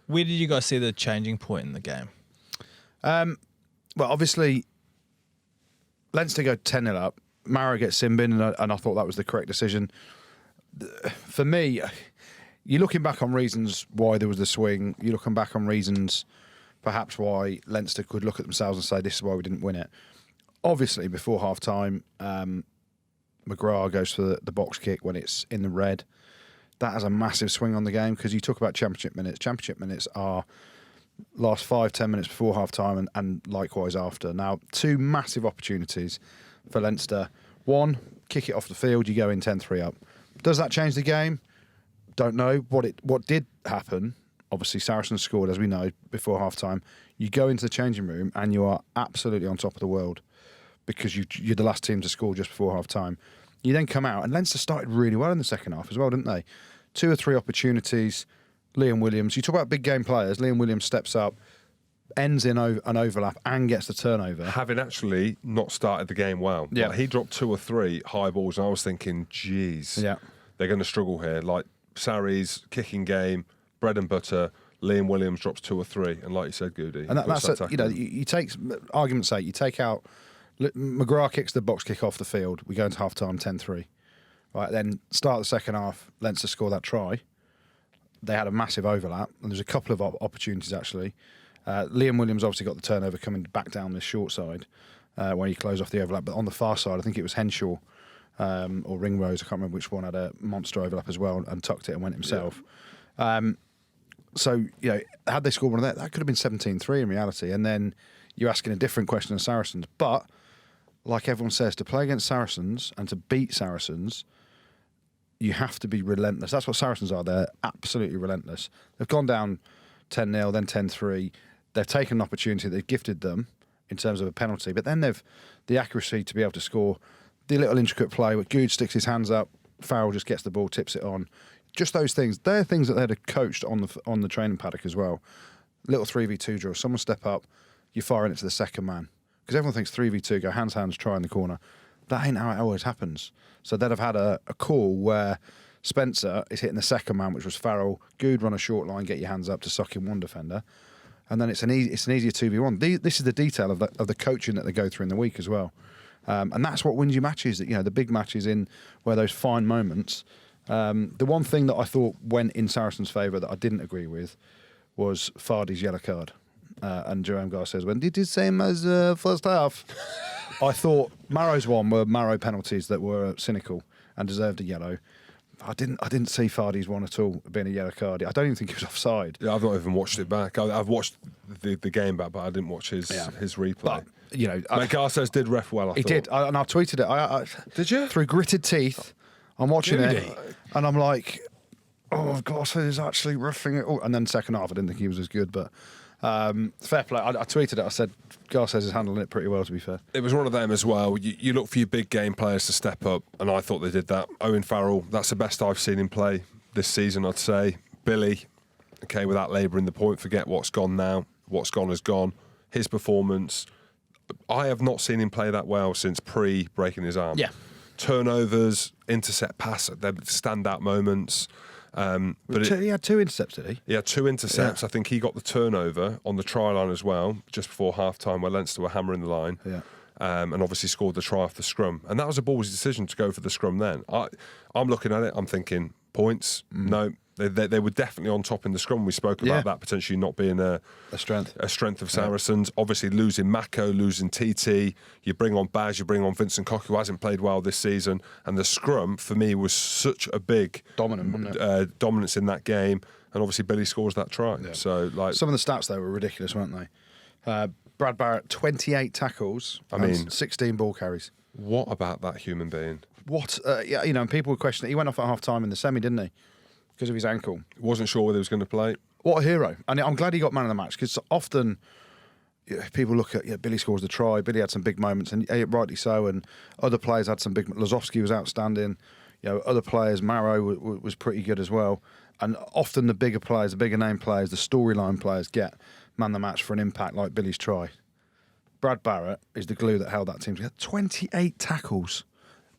Where did you guys see the changing point in the game? Well, obviously, Leinster go 10-0 up. Maro gets sin bin, and I thought that was the correct decision. For me, you're looking back on reasons why there was the swing. You're looking back on reasons perhaps why Leinster could look at themselves and say, this is why we didn't win it. Obviously, before half-time, McGrath goes for the box kick when it's in the red. That has a massive swing on the game, because you talk about championship minutes. Championship minutes are last 5-10 minutes before half-time and likewise after. Now, two massive opportunities for Leinster. One, kick it off the field, you go in 10-3 up. Does that change the game? Don't know. What did happen, obviously Saracens scored, as we know, before half-time. You go into the changing room and you are absolutely on top of the world, because you're the last team to score just before half-time. You then come out, and Leinster started really well in the second half as well, didn't they? 2 or 3 opportunities. Liam Williams, you talk about big game players, Liam Williams steps up, ends in an overlap and gets the turnover. Having actually not started the game well. Yeah. Like, he dropped 2 or 3 high balls, and I was thinking, geez, they're going to struggle here. Like, Sarries, kicking game, bread and butter. Liam Williams drops 2 or 3, and like you said, Goody, and you take, argument's sake, you take out McGrath, kicks the box kick off the field. We go into half time 10-3. Right, then start the second half. Leinster score that try. They had a massive overlap, and there's a couple of opportunities actually. Liam Williams obviously got the turnover coming back down this short side when he closed off the overlap. But on the far side, I think it was Henshaw or Ringrose, I can't remember which one, had a monster overlap as well and tucked it and went himself. Yeah. So, had they scored one of that could have been 17-3 in reality. And then you're asking a different question of Saracens. But, like everyone says, to play against Saracens and to beat Saracens, you have to be relentless. That's what Saracens are. They're absolutely relentless. They've gone down 10-0, then 10-3. They've taken an opportunity. They've gifted them in terms of a penalty. But then they've the accuracy to be able to score. The little intricate play where Good sticks his hands up, Farrell just gets the ball, tips it on. Just those things. They're things that they'd have coached on the training paddock as well. Little 3v2 drill. Someone step up, you fire it to the second man. Because everyone thinks 3v2, go hands, try in the corner. That ain't how it always happens. So they'd have had a call where Spencer is hitting the second man, which was Farrell. Good run a short line, get your hands up to sock in one defender. And then it's an easier 2v1. This is the detail of the coaching that they go through in the week as well. And that's what wins you matches, the big matches in where those fine moments. The one thing that I thought went in Saracens' favour that I didn't agree with was Fardy's yellow card. And Jerome Gar says, when did you same as first half? I thought Maro's one were Maro penalties that were cynical and deserved a yellow. I didn't see Fardy's one at all being a yellow card. I don't even think he was offside. Yeah, I've not even watched it back. I've watched the game back, but I didn't watch his replay. But, Gar says did ref well, I he thought. did, and I tweeted it. Did you? Through gritted teeth, I'm watching it, and I'm like, oh, Garcia is actually roughing it. And then second half, I didn't think he was as good, but fair play. I tweeted it. I said, Gar says he's handling it pretty well, to be fair. It was one of them as well. You look for your big game players to step up, and I thought they did that. Owen Farrell, that's the best I've seen him play this season, I'd say. Billy, okay, without labouring the point, forget what's gone now. What's gone has gone. His performance, I have not seen him play that well since pre-breaking his arm. Yeah. Turnovers, intercept pass, they're standout moments. But he had 2 intercepts, did he? He had 2 intercepts. Yeah. I think he got the turnover on the try line as well, just before half-time, where Leinster were hammering the line. Yeah. And obviously scored the try off the scrum. And that was a ballsy decision to go for the scrum then. I'm looking at it, I'm thinking, points? No. They were definitely on top in the scrum. We spoke about that potentially not being a strength of Saracens. Yeah. Obviously losing Mako, losing TT. You bring on Baz, you bring on Vincent Cook, who hasn't played well this season. And the scrum, for me, was such a big dominance in that game. And obviously Billy scores that try. Yeah. So some of the stats, though, were ridiculous, weren't they? Brad Barrett, 28 tackles, 16 ball carries. What about that human being? What? And people were questioning it. He went off at half-time in the semi, didn't he? Because of his ankle. Wasn't sure whether he was going to play. What a hero. And I'm glad he got man of the match, because often people look at, Billy scores the try, Billy had some big moments, and rightly so, and other players had some big... Lazowski was outstanding. Other players, Maro was pretty good as well. And often the bigger players, the bigger name players, the storyline players get man of the match for an impact like Billy's try. Brad Barrett is the glue that held that team together. 28 tackles.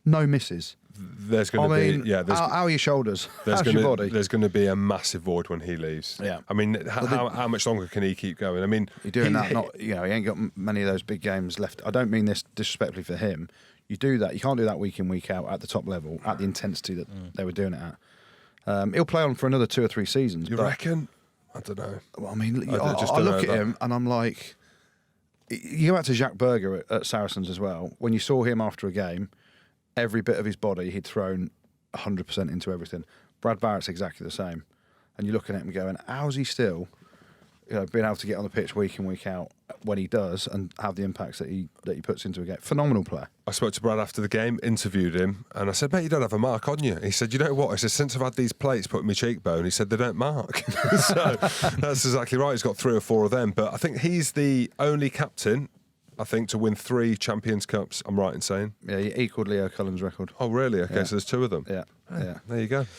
no misses. There's going to be how are your shoulders? How's your body? There's going to be a massive void when he leaves. Yeah. I mean, how much longer can he keep going? I mean, you're doing that. Not he ain't got many of those big games left. I don't mean this disrespectfully for him. You do that. You can't do that week in, week out at the top level at the intensity that they were doing it at. He'll play on for another 2 or 3 seasons. You reckon? I don't know. Well, I mean, I look at him and I'm like, you go back to Jacques Berger at Saracens as well. When you saw him after a game, every bit of his body he'd thrown 100% into everything. Brad Barrett's exactly the same. And you're looking at him going, how's he still being able to get on the pitch week in, week out when he does and have the impacts that he puts into a game? Phenomenal player. I spoke to Brad after the game, interviewed him, and I said, mate, you don't have a mark on you. He said, you know what? I said, since I've had these plates put in my cheekbone, he said, they don't mark. So that's exactly right. He's got 3 or 4 of them. But I think he's the only captain, I think, to win 3 Champions Cups. I'm right in saying? Yeah, he equalled Leo Cullen's record. Oh, really? Okay, so there's 2 of them. Yeah. There you go.